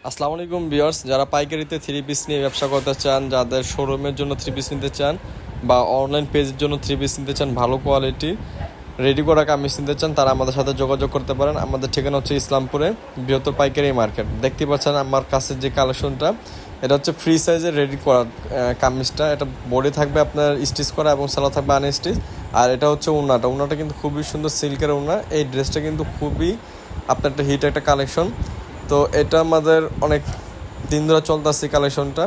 আসসালামু আলাইকুম ভিউয়ার্স, যারা পাইকারিতে থ্রি পিস নিয়ে ব্যবসা করতে চান, যাদের শোরুমের জন্য থ্রি পিস নিতে চান বা অনলাইন পেজের জন্য থ্রি পিস নিতে চান, ভালো কোয়ালিটির রেডি করা কামিজ নিতে চান, তারা আমাদের সাথে যোগাযোগ করতে পারেন। আমাদের ঠিকানা হচ্ছে ইসলামপুরে, বৃহত্তর পাইকারি মার্কেট। দেখতে পাচ্ছেন আমার কাছে যে কালেকশনটা, এটা হচ্ছে ফ্রি সাইজের রেডি করা কামিজটা। এটা বডি থাকবে আপনার স্টিচ করা এবং সালোয়ার থাকবে আনস্টিচ। আর এটা হচ্ছে ওড়নাটা কিন্তু খুবই সুন্দর সিল্কের ওড়না। এই ড্রেসটা কিন্তু খুবই আপনার একটা হিট একটা কালেকশন। তো এটা আমাদের অনেক দিন ধরে চলতেছে কালেকশনটা।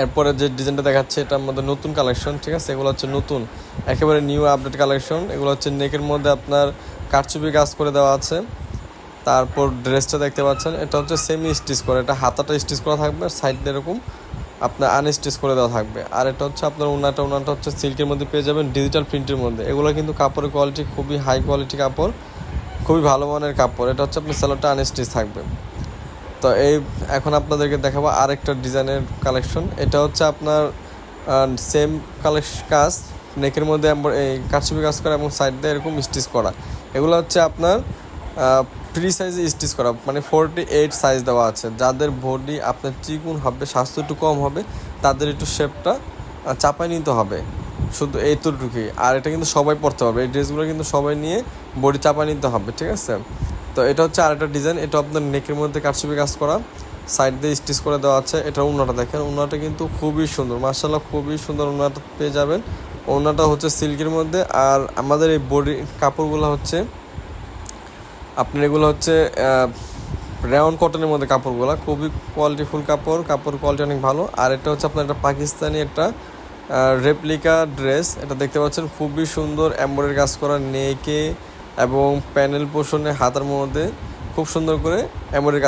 এরপরে যে ডিজাইনটা দেখাচ্ছে এটা আমাদের নতুন কালেকশন, ঠিক আছে। এগুলো হচ্ছে নতুন, একেবারে নিউ আপডেট কালেকশন। এগুলো হচ্ছে নেকের মধ্যে আপনার কারচুপি কাজ করে দেওয়া আছে। তারপর ড্রেসটা দেখতে পাচ্ছেন, এটা হচ্ছে সেমি স্টিচ করা, এটা হাতাটা স্টিচ করা থাকবে, সাইড এরকম আপনার আনস্টিচ করে দেওয়া থাকবে। আর এটা হচ্ছে আপনার ওনাটা হচ্ছে সিল্কের মধ্যে পেয়ে যাবেন, ডিজিটাল প্রিন্টের মধ্যে। এগুলো কিন্তু কাপড়ের কোয়ালিটি খুবই হাই কোয়ালিটি কাপড়, খুবই ভালো মানের কাপড়। এটা হচ্ছে আপনার সালোয়ারটা আনস্টিচ থাকবে। তো এখন আপনাদেরকে দেখাবো আরেকটা ডিজাইনের কালেকশন। এটা হচ্ছে আপনার সেম কাজ, নেকের মধ্যে এই কারচুপি কাজ করা এবং সাইড দিয়ে এরকম স্টিচ করা। এগুলো হচ্ছে আপনার ফ্রি সাইজে স্টিচ করা, মানে 48 সাইজ দেওয়া আছে। যাদের বডি আপনার চিকুন হবে, স্বাস্থ্য একটু কম হবে, তাদের একটু শেপটা চাপায় নিতে হবে, শুধু এইটুকুই। আর এটা কিন্তু সবাই পরতে পারবে, এই ড্রেসগুলো কিন্তু সবাই নিয়ে বডি চাপা নিতে হবে, ঠিক আছে। তো এটা হচ্ছে আরেকটা ডিজাইন, এটা আপনার নেকের মধ্যে কারচুপি কাজ করা, সাইড দিয়ে স্টিচ করে দেওয়া আছে। এটা ওড়নাটা দেখেন, ওড়নাটা কিন্তু খুবই সুন্দর, মার্শাল্লাহ খুবই সুন্দর ওড়নাটা পেয়ে যাবেন। ওড়নাটা হচ্ছে সিল্কের মধ্যে। আর আমাদের এই বডি কাপড়গুলো হচ্ছে আপনার এগুলো হচ্ছে রেয়ন কটনের মধ্যে কাপড়গুলো, খুবই কোয়ালিটিফুল কাপড় কোয়ালিটি অনেক ভালো। আর এটা হচ্ছে আপনার একটা পাকিস্তানি একটা রেপ্লিকা ড্রেস। এটা দেখতে পাচ্ছেন খুবই সুন্দর এমব্রয়ডারি কাজ করা নেকে এবং প্যানেল পোর্শনে হাতার মধ্যে খুব সুন্দর করে এমব্রয়ডারি